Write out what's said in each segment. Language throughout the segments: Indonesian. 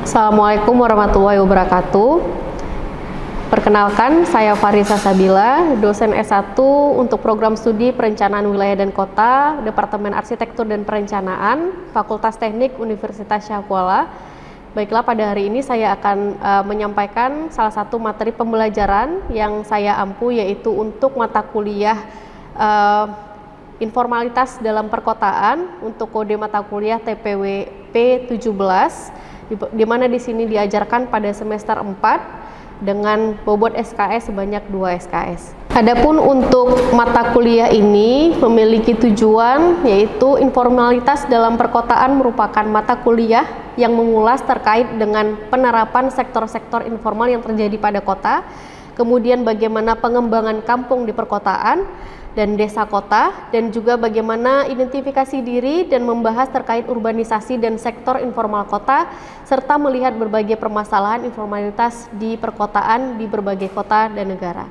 Assalamualaikum warahmatullahi wabarakatuh. Perkenalkan, saya Farisa Sabila, dosen S1 untuk program studi Perencanaan Wilayah dan Kota, Departemen Arsitektur dan Perencanaan, Fakultas Teknik Universitas Syahkuala. Baiklah, pada hari ini saya akan menyampaikan salah satu materi pembelajaran yang saya ampu, yaitu untuk mata kuliah Informalitas dalam Perkotaan untuk kode mata kuliah TPWP 17, di mana di sini diajarkan pada semester 4 dengan bobot SKS sebanyak 2 SKS. Adapun untuk mata kuliah ini memiliki tujuan, yaitu informalitas dalam perkotaan merupakan mata kuliah yang mengulas terkait dengan penerapan sektor-sektor informal yang terjadi pada kota, kemudian bagaimana pengembangan kampung di perkotaan dan desa kota, dan juga bagaimana identifikasi diri dan membahas terkait urbanisasi dan sektor informal kota, serta melihat berbagai permasalahan informalitas di perkotaan di berbagai kota dan negara.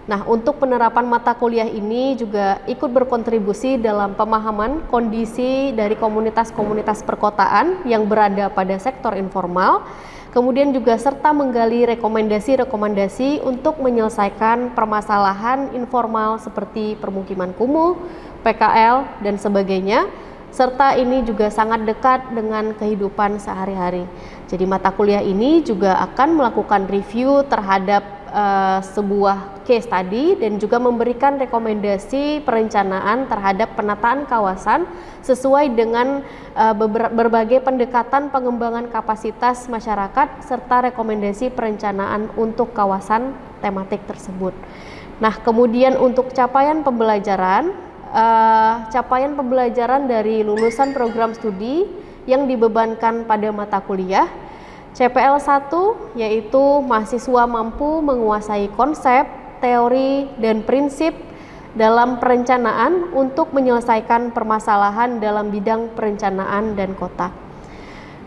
Nah, untuk penerapan mata kuliah ini juga ikut berkontribusi dalam pemahaman kondisi dari komunitas-komunitas perkotaan yang berada pada sektor informal, kemudian juga serta menggali rekomendasi-rekomendasi untuk menyelesaikan permasalahan informal seperti permukiman kumuh, PKL, dan sebagainya, serta ini juga sangat dekat dengan kehidupan sehari-hari. Jadi mata kuliah ini juga akan melakukan review terhadap sebuah case study dan juga memberikan rekomendasi perencanaan terhadap penataan kawasan sesuai dengan berbagai pendekatan pengembangan kapasitas masyarakat serta rekomendasi perencanaan untuk kawasan tematik tersebut. Nah, kemudian untuk capaian pembelajaran dari lulusan program studi yang dibebankan pada mata kuliah CPL 1, yaitu mahasiswa mampu menguasai konsep, teori, dan prinsip dalam perencanaan untuk menyelesaikan permasalahan dalam bidang perencanaan dan kota.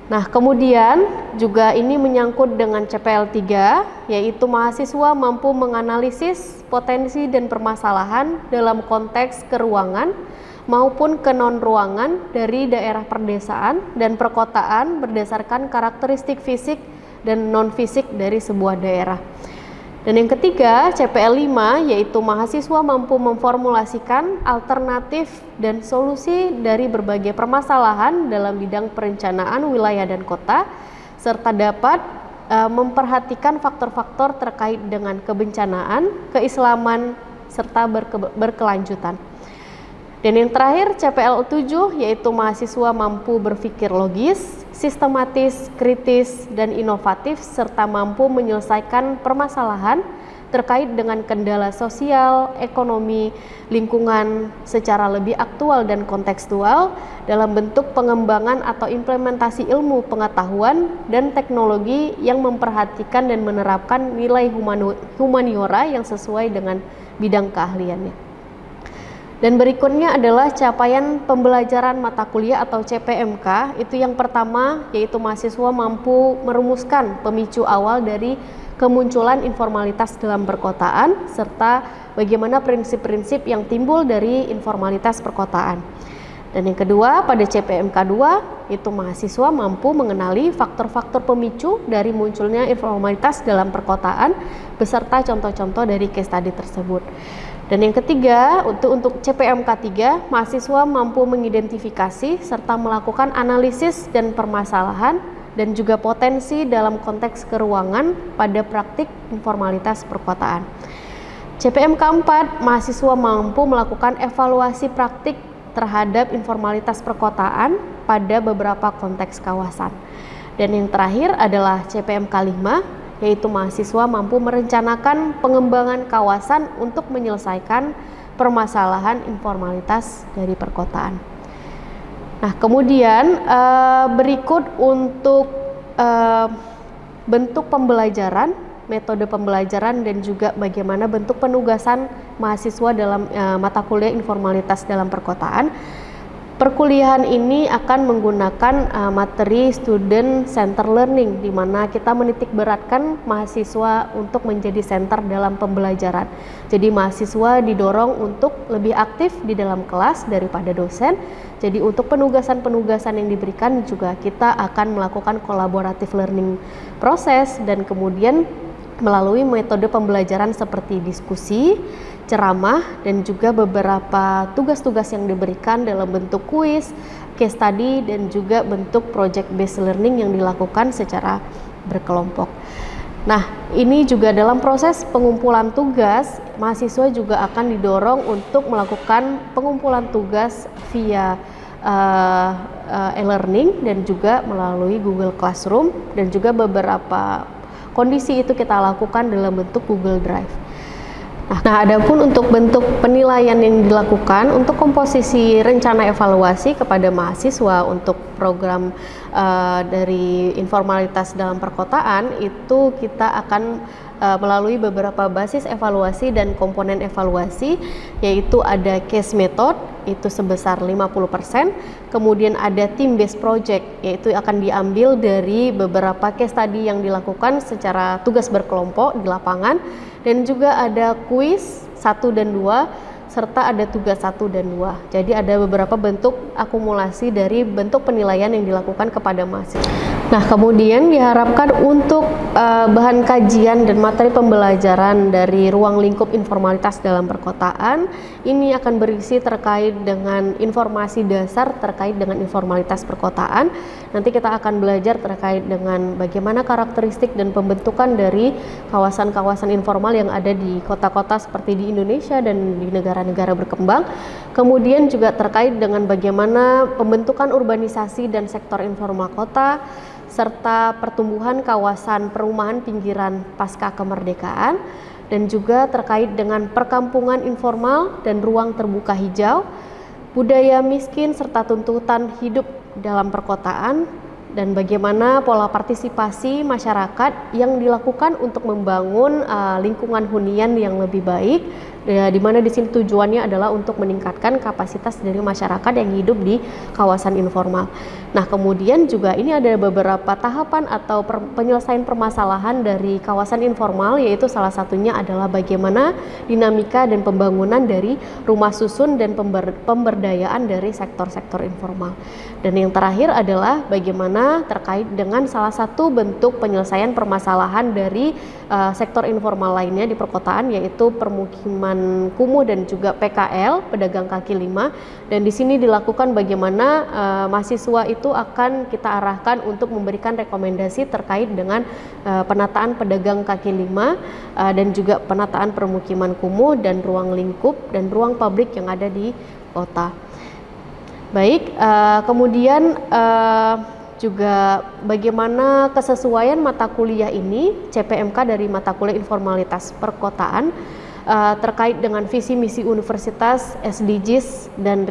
Nah, kemudian juga ini menyangkut dengan CPL 3, yaitu mahasiswa mampu menganalisis potensi dan permasalahan dalam konteks keruangan maupun ke non-ruangan dari daerah perdesaan dan perkotaan berdasarkan karakteristik fisik dan non-fisik dari sebuah daerah. Dan yang ketiga, CPL 5, yaitu mahasiswa mampu memformulasikan alternatif dan solusi dari berbagai permasalahan dalam bidang perencanaan wilayah dan kota, serta dapat memperhatikan faktor-faktor terkait dengan kebencanaan, keislaman, serta berkelanjutan. Dan yang terakhir, CPL 7, yaitu mahasiswa mampu berpikir logis, sistematis, kritis, dan inovatif, serta mampu menyelesaikan permasalahan terkait dengan kendala sosial, ekonomi, lingkungan secara lebih aktual dan kontekstual dalam bentuk pengembangan atau implementasi ilmu pengetahuan dan teknologi yang memperhatikan dan menerapkan nilai humaniora yang sesuai dengan bidang keahliannya. Dan berikutnya adalah capaian pembelajaran mata kuliah atau CPMK. Itu yang pertama, yaitu mahasiswa mampu merumuskan pemicu awal dari kemunculan informalitas dalam perkotaan serta bagaimana prinsip-prinsip yang timbul dari informalitas perkotaan. Dan yang kedua, pada CPMK 2, itu mahasiswa mampu mengenali faktor-faktor pemicu dari munculnya informalitas dalam perkotaan beserta contoh-contoh dari case study tersebut. Dan yang ketiga, untuk CPMK 3, mahasiswa mampu mengidentifikasi serta melakukan analisis dan permasalahan dan juga potensi dalam konteks keruangan pada praktik informalitas perkotaan. CPMK 4, mahasiswa mampu melakukan evaluasi praktik terhadap informalitas perkotaan pada beberapa konteks kawasan. Dan yang terakhir adalah CPMK 5, yaitu mahasiswa mampu merencanakan pengembangan kawasan untuk menyelesaikan permasalahan informalitas dari perkotaan. Nah, kemudian berikut untuk bentuk pembelajaran, metode pembelajaran, dan juga bagaimana bentuk penugasan mahasiswa dalam mata kuliah informalitas dalam perkotaan. Perkuliahan ini akan menggunakan materi student center learning, di mana kita menitik beratkan mahasiswa untuk menjadi center dalam pembelajaran. Jadi mahasiswa didorong untuk lebih aktif di dalam kelas daripada dosen. Jadi untuk penugasan-penugasan yang diberikan juga kita akan melakukan collaborative learning proses, dan kemudian melalui metode pembelajaran seperti diskusi, ceramah, dan juga beberapa tugas-tugas yang diberikan dalam bentuk kuis, case study, dan juga bentuk project based learning yang dilakukan secara berkelompok. Nah, ini juga dalam proses pengumpulan tugas, mahasiswa juga akan didorong untuk melakukan pengumpulan tugas via e-learning dan juga melalui Google Classroom, dan juga beberapa kondisi itu kita lakukan dalam bentuk Google Drive. Nah, adapun untuk bentuk penilaian yang dilakukan untuk komposisi rencana evaluasi kepada mahasiswa untuk program dari informalitas dalam perkotaan, itu kita akan melalui beberapa basis evaluasi dan komponen evaluasi, yaitu ada case method itu sebesar 50%, kemudian ada team based project, yaitu akan diambil dari beberapa case study yang dilakukan secara tugas berkelompok di lapangan, dan juga ada kuis 1 dan 2 serta ada tugas 1 dan 2. Jadi ada beberapa bentuk akumulasi dari bentuk penilaian yang dilakukan kepada mahasiswa. Nah, kemudian diharapkan untuk bahan kajian dan materi pembelajaran dari ruang lingkup informalitas dalam perkotaan ini akan berisi terkait dengan informasi dasar terkait dengan informalitas perkotaan. Nanti kita akan belajar terkait dengan bagaimana karakteristik dan pembentukan dari kawasan-kawasan informal yang ada di kota-kota seperti di Indonesia dan di negara-negara berkembang. Kemudian juga terkait dengan bagaimana pembentukan urbanisasi dan sektor informal kota, serta pertumbuhan kawasan perumahan pinggiran pasca kemerdekaan, dan juga terkait dengan perkampungan informal dan ruang terbuka hijau, budaya miskin serta tuntutan hidup dalam perkotaan, dan bagaimana pola partisipasi masyarakat yang dilakukan untuk membangun lingkungan hunian yang lebih baik, di mana di sini tujuannya adalah untuk meningkatkan kapasitas dari masyarakat yang hidup di kawasan informal. Nah, kemudian juga ini ada beberapa tahapan atau penyelesaian permasalahan dari kawasan informal, yaitu salah satunya adalah bagaimana dinamika dan pembangunan dari rumah susun dan pemberdayaan dari sektor-sektor informal. Dan yang terakhir adalah bagaimana terkait dengan salah satu bentuk penyelesaian permasalahan dari sektor informal lainnya di perkotaan, yaitu permukiman kumuh dan juga PKL, pedagang kaki lima. Dan di sini dilakukan bagaimana mahasiswa itu akan kita arahkan untuk memberikan rekomendasi terkait dengan penataan pedagang kaki lima dan juga penataan permukiman kumuh dan ruang lingkup dan ruang publik yang ada di kota. Baik, kemudian juga bagaimana kesesuaian mata kuliah ini CPMK dari mata kuliah informalitas perkotaan terkait dengan visi misi universitas, SDGs dan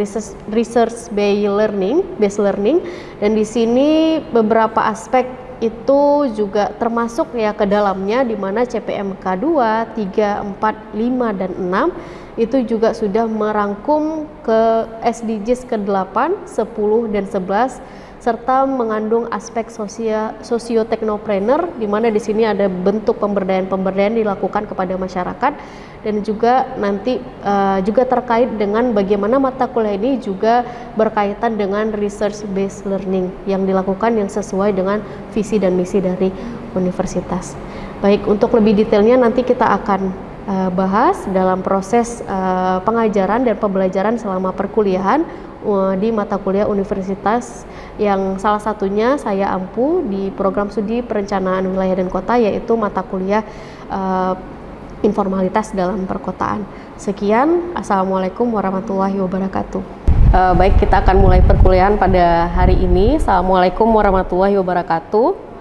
research based learning, dan di sini beberapa aspek itu juga termasuk ya ke dalamnya, di mana CPMK 2, 3, 4, 5 dan 6 itu juga sudah merangkum ke SDGs ke-8, 10 dan 11, serta mengandung aspek sosioteknopreneur, di mana di sini ada bentuk pemberdayaan dilakukan kepada masyarakat, dan juga nanti juga terkait dengan bagaimana mata kuliah ini juga berkaitan dengan research based learning yang dilakukan yang sesuai dengan visi dan misi dari universitas. Baik, untuk lebih detailnya nanti kita akan bahas dalam proses pengajaran dan pembelajaran selama perkuliahan di mata kuliah universitas yang salah satunya saya ampu di program studi perencanaan wilayah dan kota, yaitu mata kuliah informalitas dalam perkotaan. Sekian, assalamualaikum warahmatullahi wabarakatuh. Baik, kita akan mulai perkuliahan pada hari ini. Assalamualaikum warahmatullahi wabarakatuh.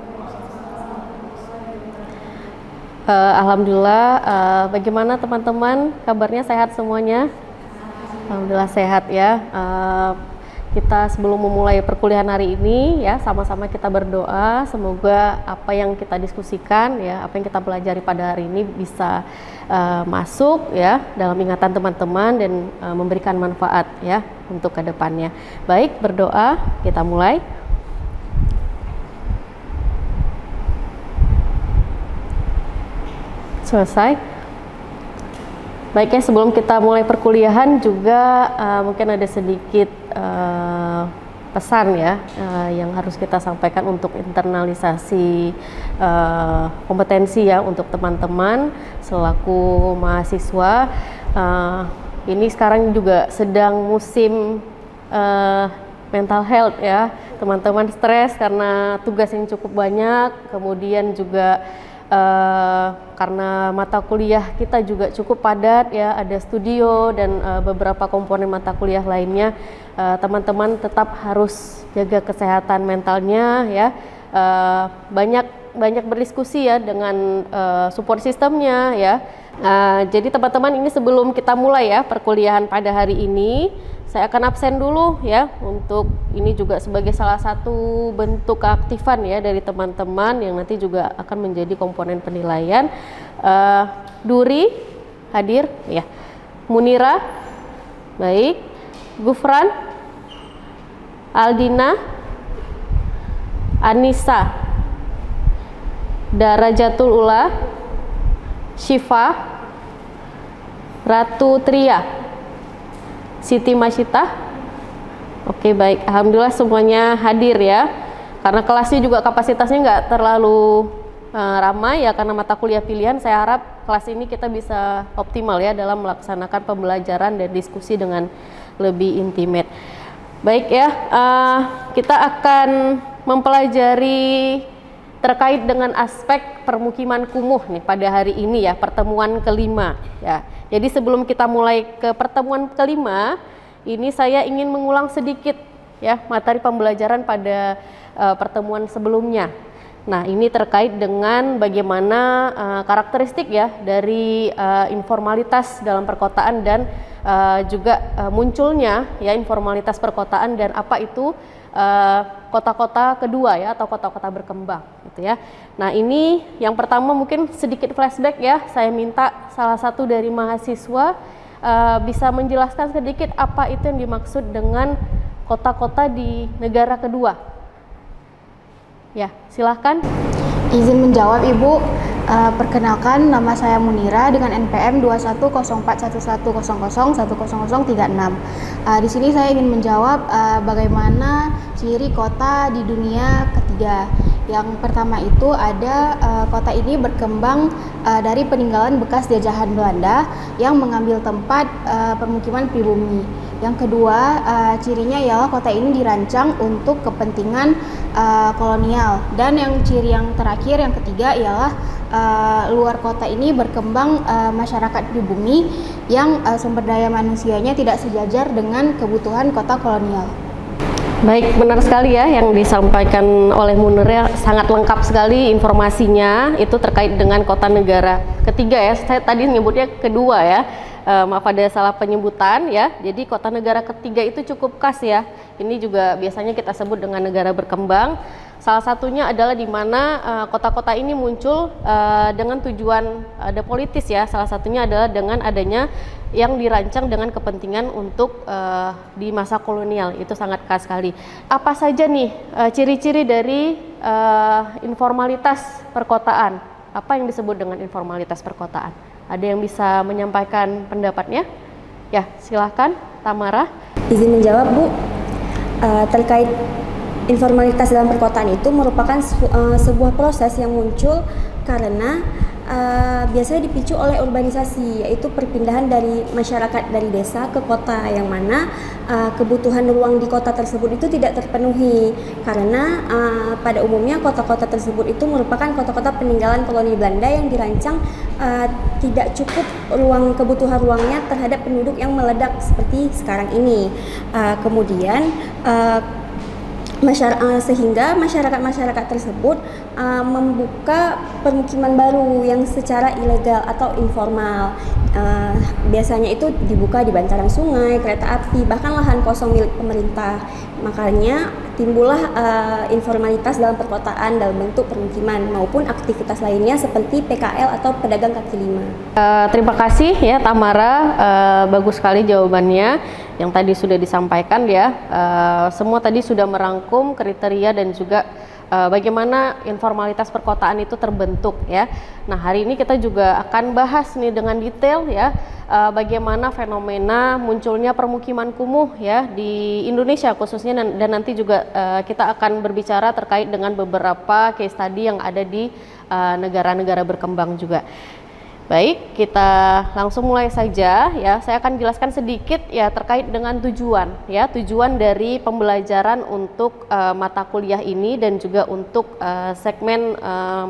Alhamdulillah, bagaimana teman-teman, kabarnya sehat semuanya? Alhamdulillah sehat ya. kita sebelum memulai perkuliahan hari ini ya, sama-sama kita berdoa semoga apa yang kita diskusikan ya, apa yang kita pelajari pada hari ini bisa masuk ya dalam ingatan teman-teman dan memberikan manfaat ya untuk kedepannya. Baik, berdoa, kita mulai. Selesai. Baiknya, sebelum kita mulai perkuliahan juga mungkin ada sedikit pesan ya yang harus kita sampaikan untuk internalisasi kompetensi ya untuk teman-teman selaku mahasiswa. Ini sekarang juga sedang musim mental health ya, teman-teman stres karena tugas yang cukup banyak, kemudian juga karena mata kuliah kita juga cukup padat ya, ada studio dan beberapa komponen mata kuliah lainnya. Teman-teman tetap harus jaga kesehatan mentalnya ya, banyak berdiskusi ya dengan support sistemnya ya. Jadi teman-teman, ini sebelum kita mulai ya perkuliahan pada hari ini, saya akan absen dulu ya, untuk ini juga sebagai salah satu bentuk keaktifan ya dari teman-teman yang nanti juga akan menjadi komponen penilaian. Duri hadir ya, Munira, baik, Gufran, Aldina, Anissa, Darajatul Ula, Syifa, Ratu Tria, Siti Masyita. Oke, baik, alhamdulillah semuanya hadir ya, karena kelasnya juga kapasitasnya nggak terlalu ramai ya, karena mata kuliah pilihan. Saya harap kelas ini kita bisa optimal ya dalam melaksanakan pembelajaran dan diskusi dengan lebih intimate. Baik ya, kita akan mempelajari terkait dengan aspek permukiman kumuh nih pada hari ini ya, pertemuan kelima ya. Jadi sebelum kita mulai ke pertemuan kelima, ini saya ingin mengulang sedikit ya materi pembelajaran pada pertemuan sebelumnya. Nah, ini terkait dengan bagaimana karakteristik ya dari informalitas dalam perkotaan dan juga munculnya ya informalitas perkotaan dan apa itu kota-kota kedua ya, atau kota-kota berkembang gitu ya. Nah, ini yang pertama mungkin sedikit flashback ya, saya minta salah satu dari mahasiswa bisa menjelaskan sedikit apa itu yang dimaksud dengan kota-kota di negara kedua. Ya, silahkan. Izin menjawab, Ibu. Perkenalkan, nama saya Munira dengan NPM 21041100100036. Di sini saya ingin menjawab bagaimana ciri kota di dunia ketiga. Yang pertama itu ada kota ini berkembang dari peninggalan bekas jajahan Belanda yang mengambil tempat permukiman pribumi. Yang kedua, cirinya ialah kota ini dirancang untuk kepentingan kolonial. Dan yang ciri yang terakhir, yang ketiga ialah luar kota ini berkembang masyarakat pribumi yang sumber daya manusianya tidak sejajar dengan kebutuhan kota kolonial. Baik, benar sekali ya yang disampaikan oleh Munir, sangat lengkap sekali informasinya itu terkait dengan kota negara ketiga ya. Saya tadi nyebutnya kedua ya. Maaf ada salah penyebutan ya. Jadi kota negara ketiga itu cukup khas ya. Ini juga biasanya kita sebut dengan negara berkembang. Salah satunya adalah di mana kota-kota ini muncul dengan tujuan ada politis ya. Salah satunya adalah dengan adanya yang dirancang dengan kepentingan untuk di masa kolonial. Itu sangat khas sekali. Apa saja nih ciri-ciri dari informalitas perkotaan? Apa yang disebut dengan informalitas perkotaan? Ada yang bisa menyampaikan pendapatnya? Ya, silahkan, Tamara. Izin menjawab, Bu. Terkait informalitas dalam perkotaan itu merupakan sebuah proses yang muncul karena biasanya dipicu oleh urbanisasi, yaitu perpindahan dari masyarakat dari desa ke kota, yang mana kebutuhan ruang di kota tersebut itu tidak terpenuhi karena pada umumnya kota-kota tersebut itu merupakan kota-kota peninggalan koloni Belanda yang dirancang tidak cukup kebutuhan ruangnya terhadap penduduk yang meledak seperti sekarang ini. Kemudian sehingga masyarakat tersebut membuka permukiman baru yang secara ilegal atau informal. Biasanya itu dibuka di bantaran sungai, kereta api, bahkan lahan kosong milik pemerintah. Makanya timbullah informalitas dalam perkotaan dalam bentuk permukiman maupun aktivitas lainnya seperti PKL atau pedagang kaki lima. Terima kasih ya Tamara, bagus sekali jawabannya yang tadi sudah disampaikan ya. Semua tadi sudah merangkum kriteria dan juga bagaimana informalitas perkotaan itu terbentuk ya. Nah, hari ini kita juga akan bahas nih dengan detail ya bagaimana fenomena munculnya permukiman kumuh ya di Indonesia khususnya, dan nanti juga kita akan berbicara terkait dengan beberapa case study yang ada di negara-negara berkembang juga. Baik, kita langsung mulai saja ya. Saya akan jelaskan sedikit ya terkait dengan tujuan dari pembelajaran untuk mata kuliah ini dan juga untuk segmen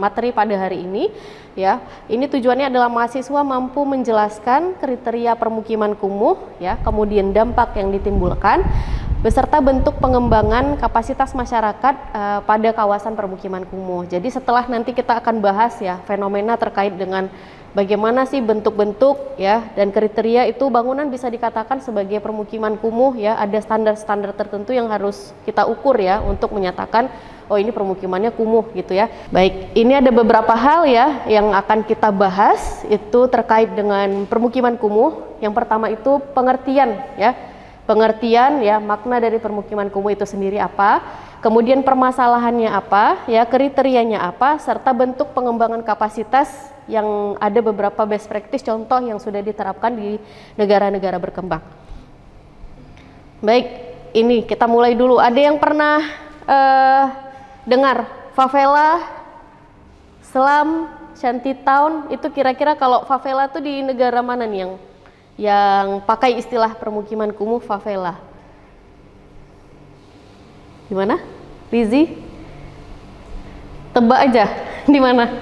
materi pada hari ini ya. Ini tujuannya adalah mahasiswa mampu menjelaskan kriteria permukiman kumuh ya, kemudian dampak yang ditimbulkan beserta bentuk pengembangan kapasitas masyarakat pada kawasan permukiman kumuh. Jadi setelah nanti kita akan bahas ya fenomena terkait dengan bagaimana sih bentuk-bentuk ya dan kriteria itu bangunan bisa dikatakan sebagai permukiman kumuh ya, ada standar-standar tertentu yang harus kita ukur ya untuk menyatakan oh ini permukimannya kumuh gitu ya. Baik, ini ada beberapa hal ya yang akan kita bahas itu terkait dengan permukiman kumuh. Yang pertama itu pengertian ya. Pengertian ya, makna dari permukiman kumuh itu sendiri apa, kemudian permasalahannya apa ya, kriterianya apa, serta bentuk pengembangan kapasitas yang ada beberapa best practice contoh yang sudah diterapkan di negara-negara berkembang. Baik, ini kita mulai dulu. Ada yang pernah dengar favela, slum, shantytown? Itu kira-kira kalau favela tuh di negara mana nih yang pakai istilah permukiman kumuh favela? Di mana? Lizzy? Tebak aja. Di mana?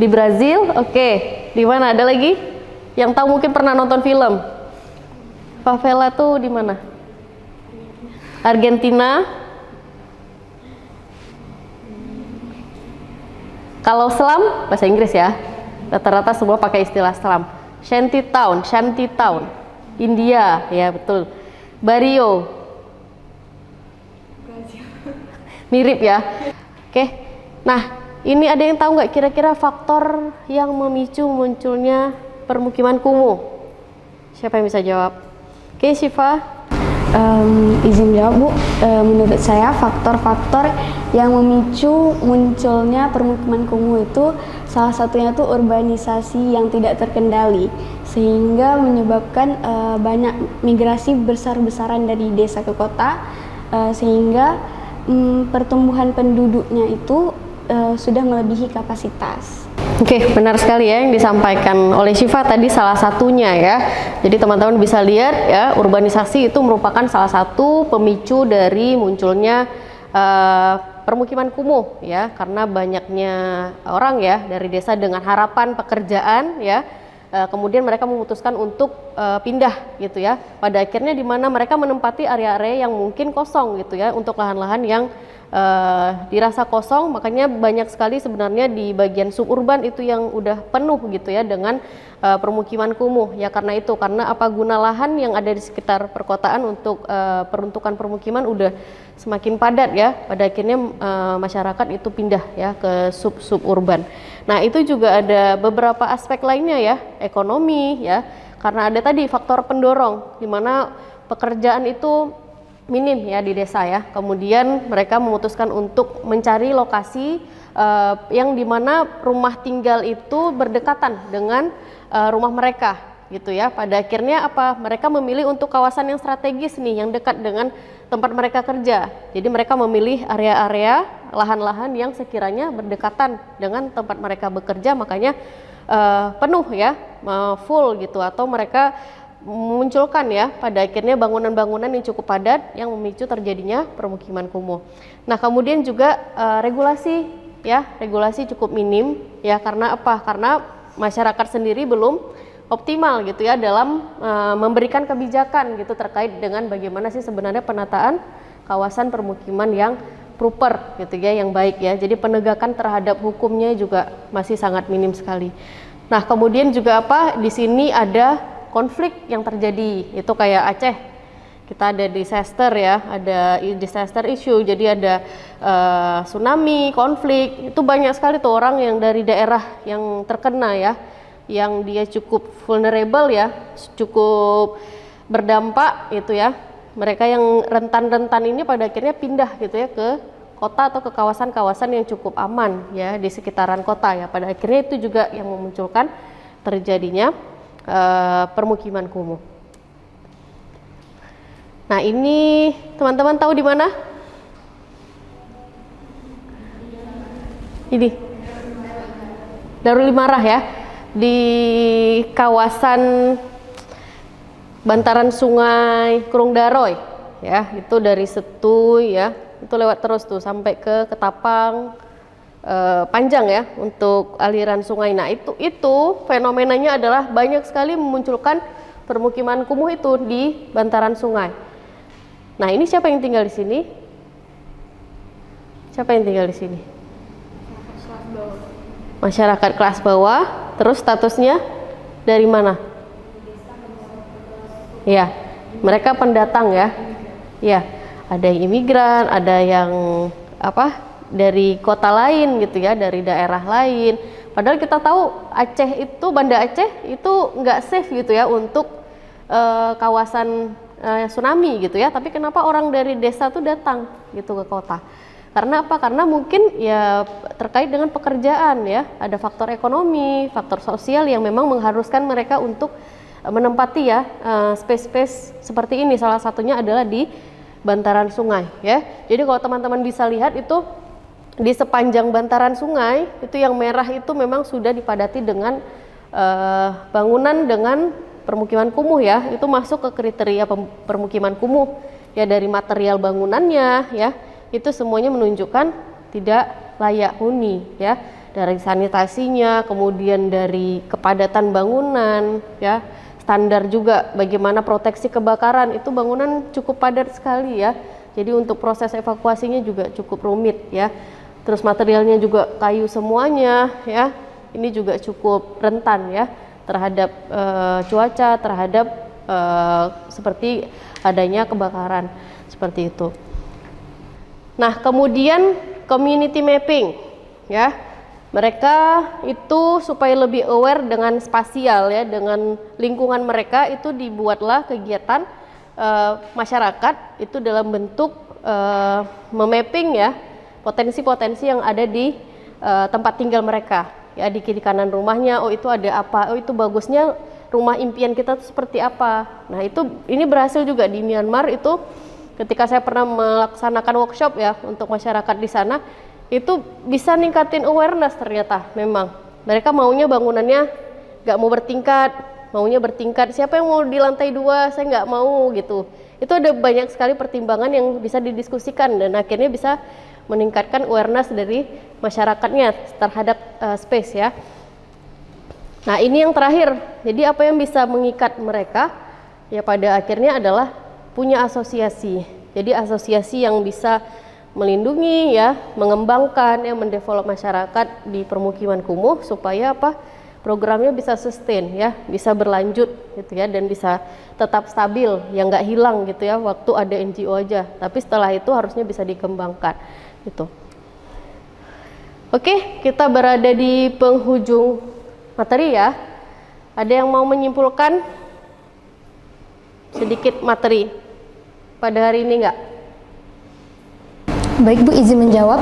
Di Brazil. Oke. Di mana? Ada lagi? Yang tahu mungkin pernah nonton film. Favela tuh di mana? Argentina. Kalau slum bahasa Inggris ya. Rata-rata semua pakai istilah slum. Shantytown, India, ya betul. Barrio, mirip ya. Oke, nah ini ada yang tahu nggak kira-kira faktor yang memicu munculnya permukiman kumuh? Siapa yang bisa jawab? Oke, Syifa. Izin jawab Bu, menurut saya faktor-faktor yang memicu munculnya permukiman kumuh itu salah satunya tuh urbanisasi yang tidak terkendali sehingga menyebabkan banyak migrasi besar-besaran dari desa ke kota sehingga pertumbuhan penduduknya itu sudah melebihi kapasitas. Oke, benar sekali ya yang disampaikan oleh Syifa tadi salah satunya ya. Jadi teman-teman bisa lihat ya, urbanisasi itu merupakan salah satu pemicu dari munculnya permukiman kumuh ya, karena banyaknya orang ya dari desa dengan harapan pekerjaan ya. Kemudian mereka memutuskan untuk pindah gitu ya. Pada akhirnya di mana mereka menempati area-area yang mungkin kosong gitu ya, untuk lahan-lahan yang dirasa kosong, makanya banyak sekali sebenarnya di bagian suburban itu yang udah penuh gitu ya dengan permukiman kumuh ya. Karena itu, karena apa guna lahan yang ada di sekitar perkotaan untuk peruntukan permukiman udah semakin padat ya, pada akhirnya masyarakat itu pindah ya ke suburban. Nah itu juga ada beberapa aspek lainnya ya, ekonomi ya, karena ada tadi faktor pendorong di mana pekerjaan itu minim ya di desa ya. Kemudian mereka memutuskan untuk mencari lokasi yang dimana rumah tinggal itu berdekatan dengan rumah mereka gitu ya. Pada akhirnya apa? Mereka memilih untuk kawasan yang strategis nih, yang dekat dengan tempat mereka kerja. Jadi mereka memilih area-area lahan-lahan yang sekiranya berdekatan dengan tempat mereka bekerja, makanya penuh ya, full gitu, atau mereka memunculkan ya pada akhirnya bangunan-bangunan yang cukup padat yang memicu terjadinya permukiman kumuh. Nah kemudian juga regulasi ya, regulasi cukup minim ya, karena apa? Karena masyarakat sendiri belum optimal gitu ya dalam memberikan kebijakan gitu terkait dengan bagaimana sih sebenarnya penataan kawasan permukiman yang proper gitu ya, yang baik ya. Jadi penegakan terhadap hukumnya juga masih sangat minim sekali. Nah, kemudian juga apa? Di sini ada konflik yang terjadi. Itu kayak Aceh. Kita ada disaster ya, ada disaster issue. Jadi ada tsunami, konflik. Itu banyak sekali tuh orang yang dari daerah yang terkena ya, yang dia cukup vulnerable ya, cukup berdampak gitu ya. Mereka yang rentan-rentan ini pada akhirnya pindah gitu ya ke kota atau ke kawasan-kawasan yang cukup aman ya di sekitaran kota ya. Pada akhirnya itu juga yang memunculkan terjadinya permukiman kumuh. Nah, ini teman-teman tahu di mana? Ini Darul Imarah ya, di kawasan bantaran sungai Kurung Daroy ya, itu dari Setuy ya, itu lewat terus tuh sampai ke Ketapang, panjang ya untuk aliran sungai. Nah, itu fenomenanya adalah banyak sekali memunculkan permukiman kumuh itu di bantaran sungai. Nah, ini siapa yang tinggal di sini? Siapa yang tinggal di sini? Masyarakat kelas bawah. Terus statusnya dari mana? Ya, mereka pendatang ya. Ya, ada yang imigran, ada yang apa? Dari kota lain gitu ya, dari daerah lain. Padahal kita tahu Aceh itu, Banda Aceh itu nggak safe gitu ya untuk kawasan tsunami gitu ya. Tapi kenapa orang dari desa tuh datang gitu ke kota? Karena apa? Karena mungkin ya terkait dengan pekerjaan ya. Ada faktor ekonomi, faktor sosial yang memang mengharuskan mereka untuk menempati ya space-space seperti ini. Salah satunya adalah di bantaran sungai ya. Jadi kalau teman-teman bisa lihat itu di sepanjang bantaran sungai itu yang merah itu memang sudah dipadati dengan bangunan dengan permukiman kumuh ya. Itu masuk ke kriteria permukiman kumuh ya, dari material bangunannya ya. Itu semuanya menunjukkan tidak layak huni ya, dari sanitasinya, kemudian dari kepadatan bangunan ya, standar juga bagaimana proteksi kebakaran, itu bangunan cukup padat sekali ya. Jadi untuk proses evakuasinya juga cukup rumit ya. Terus materialnya juga kayu semuanya ya. Ini juga cukup rentan ya terhadap cuaca, terhadap seperti adanya kebakaran seperti itu. Nah, kemudian community mapping ya. Mereka itu supaya lebih aware dengan spasial ya, dengan lingkungan mereka, itu dibuatlah kegiatan masyarakat itu dalam bentuk memapping ya potensi-potensi yang ada di tempat tinggal mereka ya, di kiri kanan rumahnya. Oh, itu ada apa? Oh, itu bagusnya rumah impian kita itu seperti apa. Nah, ini berhasil juga di Myanmar. Itu ketika saya pernah melaksanakan workshop ya untuk masyarakat di sana, itu bisa ningkatin awareness. Ternyata memang mereka maunya bangunannya nggak mau bertingkat, maunya bertingkat. Siapa yang mau di lantai 2? Saya nggak mau gitu. Itu ada banyak sekali pertimbangan yang bisa didiskusikan dan akhirnya bisa meningkatkan awareness dari masyarakatnya terhadap space ya. Nah, ini yang terakhir. Jadi apa yang bisa mengikat mereka ya pada akhirnya adalah punya asosiasi. Jadi asosiasi yang bisa melindungi ya, mengembangkan ya, mendevelop masyarakat di permukiman kumuh supaya apa? Programnya bisa sustain ya, bisa berlanjut gitu ya, dan bisa tetap stabil, yang nggak hilang gitu ya waktu ada NGO aja. Tapi setelah itu harusnya bisa dikembangkan gitu. Oke, kita berada di penghujung materi ya. Ada yang mau menyimpulkan sedikit materi pada hari ini nggak? Baik Bu, izin menjawab.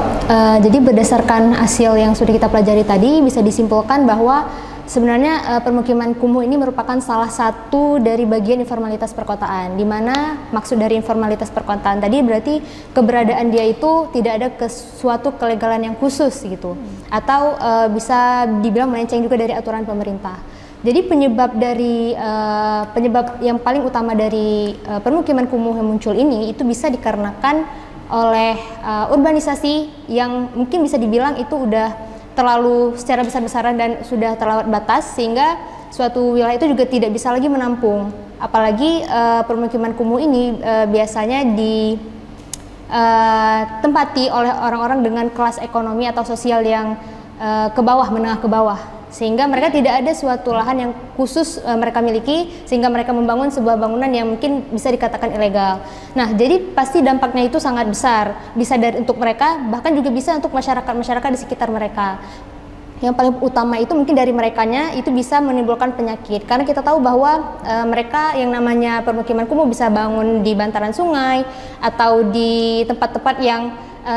Jadi berdasarkan hasil yang sudah kita pelajari tadi, bisa disimpulkan bahwa sebenarnya permukiman kumuh ini merupakan salah satu dari bagian informalitas perkotaan. Di mana maksud dari informalitas perkotaan tadi berarti keberadaan dia itu tidak ada suatu kelegalan yang khusus gitu, atau bisa dibilang melenceng juga dari aturan pemerintah. Jadi penyebab yang paling utama dari permukiman kumuh yang muncul ini itu bisa dikarenakan oleh urbanisasi yang mungkin bisa dibilang itu udah terlalu secara besar-besaran dan sudah terlewat batas, sehingga suatu wilayah itu juga tidak bisa lagi menampung. Apalagi permukiman kumuh ini biasanya ditempati oleh orang-orang dengan kelas ekonomi atau sosial yang ke bawah, menengah ke bawah sehingga mereka tidak ada suatu lahan yang khusus mereka miliki, sehingga mereka membangun sebuah bangunan yang mungkin bisa dikatakan ilegal. Nah, jadi pasti dampaknya itu sangat besar, bisa dari untuk mereka, bahkan juga bisa untuk masyarakat di sekitar mereka. Yang paling utama itu mungkin dari merekanya itu bisa menimbulkan penyakit, karena kita tahu bahwa mereka yang namanya permukiman kumuh bisa bangun di bantaran sungai atau di tempat-tempat yang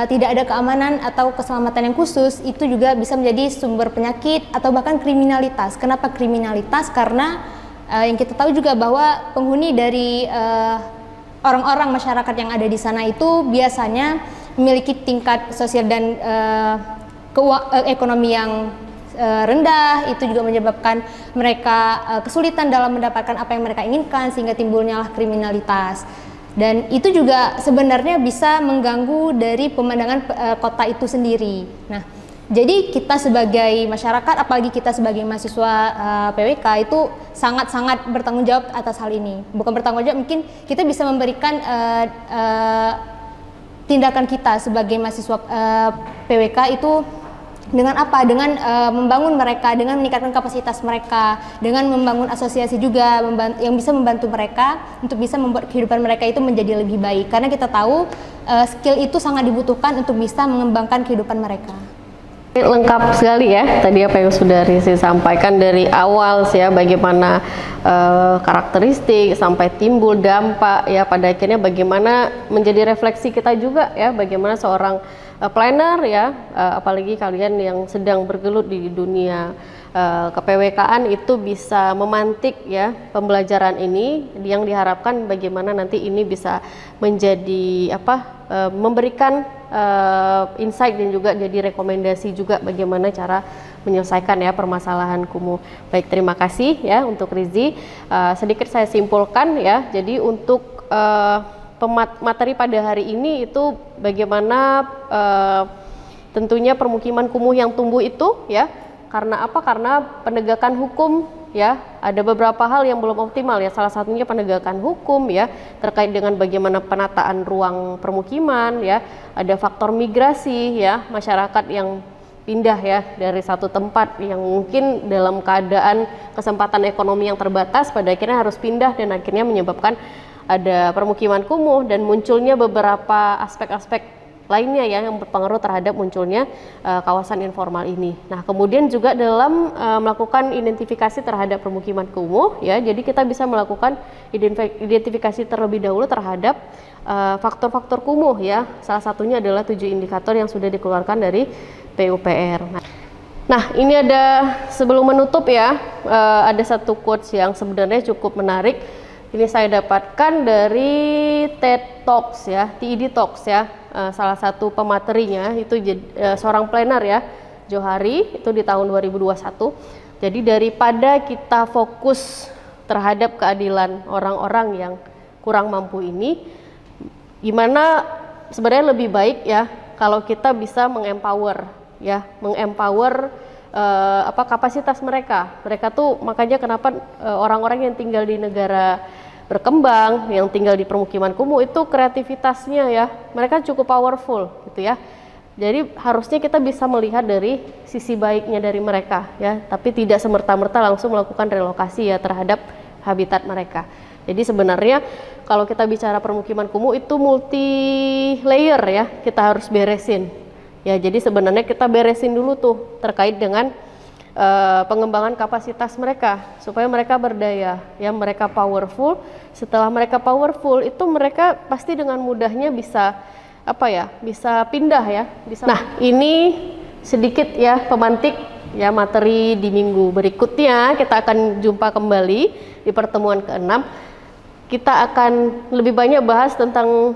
tidak ada keamanan atau keselamatan yang khusus, itu juga bisa menjadi sumber penyakit atau bahkan kriminalitas. Kenapa kriminalitas? Karena yang kita tahu juga bahwa penghuni dari orang-orang masyarakat yang ada di sana itu biasanya memiliki tingkat sosial dan ekonomi yang rendah, itu juga menyebabkan mereka kesulitan dalam mendapatkan apa yang mereka inginkan, sehingga timbulnya kriminalitas. Dan itu juga sebenarnya bisa mengganggu dari pemandangan kota itu sendiri. Nah, jadi kita sebagai masyarakat, apalagi kita sebagai mahasiswa PWK itu sangat-sangat bertanggung jawab atas hal ini. Bukan bertanggung jawab, mungkin kita bisa memberikan tindakan kita sebagai mahasiswa PWK itu dengan apa? Dengan membangun mereka, dengan meningkatkan kapasitas mereka, dengan membangun asosiasi juga yang bisa membantu mereka untuk bisa membuat kehidupan mereka itu menjadi lebih baik. Karena kita tahu skill itu sangat dibutuhkan untuk bisa mengembangkan kehidupan mereka. Lengkap sekali ya tadi apa yang sudah Rizky sampaikan dari awal sih ya, bagaimana karakteristik sampai timbul dampak ya, pada akhirnya bagaimana menjadi refleksi kita juga ya, bagaimana seorang planner ya, apalagi kalian yang sedang bergelut di dunia ke-PWK-an itu bisa memantik ya pembelajaran ini, yang diharapkan bagaimana nanti ini bisa menjadi memberikan insight dan juga jadi rekomendasi juga bagaimana cara menyelesaikan ya permasalahan kumuh. Baik, terima kasih ya untuk Rizky. Sedikit saya simpulkan ya, jadi untuk materi pada hari ini itu bagaimana tentunya permukiman kumuh yang tumbuh itu ya, karena apa? Karena penegakan hukum ya, ada beberapa hal yang belum optimal ya, salah satunya penegakan hukum ya, terkait dengan bagaimana penataan ruang permukiman ya, ada faktor migrasi ya, masyarakat yang pindah ya dari satu tempat yang mungkin dalam keadaan kesempatan ekonomi yang terbatas, pada akhirnya harus pindah dan akhirnya menyebabkan ada permukiman kumuh dan munculnya beberapa aspek-aspek lainnya ya yang berpengaruh terhadap munculnya kawasan informal ini. Nah, kemudian juga dalam melakukan identifikasi terhadap permukiman kumuh ya, jadi kita bisa melakukan identifikasi terlebih dahulu terhadap faktor-faktor kumuh ya. Salah satunya adalah 7 indikator yang sudah dikeluarkan dari PUPR. Nah, ini ada sebelum menutup ya, ada satu quotes yang sebenarnya cukup menarik. Ini saya dapatkan dari TED Talks ya, TED Talks ya, salah satu pematerinya itu seorang planner ya, Johari, itu di tahun 2021. Jadi daripada kita fokus terhadap keadilan orang-orang yang kurang mampu ini, gimana sebenarnya lebih baik ya kalau kita bisa mengempower ya, mengempower kapasitas mereka. Mereka tuh makanya kenapa orang-orang yang tinggal di negara berkembang, yang tinggal di permukiman kumuh itu kreativitasnya ya, mereka cukup powerful gitu ya. Jadi harusnya kita bisa melihat dari sisi baiknya dari mereka ya, tapi tidak semerta-merta langsung melakukan relokasi ya terhadap habitat mereka. Jadi sebenarnya kalau kita bicara permukiman kumuh itu multi layer ya, kita harus beresin. Ya, jadi sebenarnya kita beresin dulu tuh terkait dengan pengembangan kapasitas mereka supaya mereka berdaya ya, mereka powerful. Setelah mereka powerful itu mereka pasti dengan mudahnya bisa bisa pindah ya, bisa. Nah, ini sedikit ya pemantik ya materi di minggu berikutnya. Kita akan jumpa kembali di pertemuan ke-6. Kita akan lebih banyak bahas tentang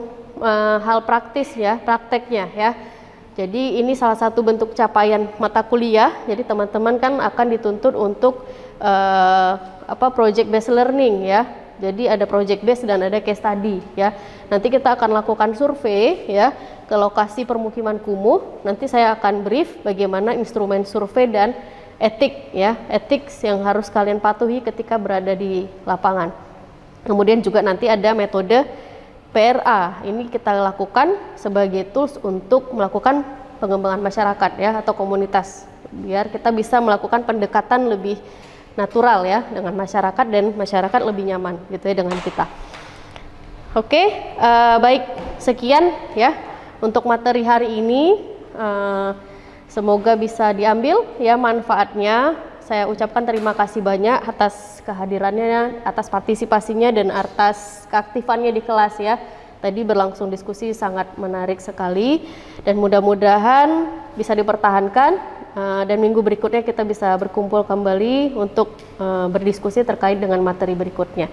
hal praktis ya, prakteknya ya. Jadi ini salah satu bentuk capaian mata kuliah. Jadi teman-teman kan akan dituntut untuk project based learning ya. Jadi ada project based dan ada case study ya. Nanti kita akan lakukan survei ya ke lokasi permukiman kumuh. Nanti saya akan brief bagaimana instrumen survei dan etik ya, ethics yang harus kalian patuhi ketika berada di lapangan. Kemudian juga nanti ada metode PRA, ini kita lakukan sebagai tools untuk melakukan pengembangan masyarakat ya, atau komunitas biar kita bisa melakukan pendekatan lebih natural ya dengan masyarakat dan masyarakat lebih nyaman gitu ya dengan kita. Oke, baik, sekian ya untuk materi hari ini. Semoga bisa diambil ya manfaatnya. Saya ucapkan terima kasih banyak atas kehadirannya, atas partisipasinya dan atas keaktifannya di kelas ya. Tadi berlangsung diskusi sangat menarik sekali dan mudah-mudahan bisa dipertahankan dan minggu berikutnya kita bisa berkumpul kembali untuk berdiskusi terkait dengan materi berikutnya.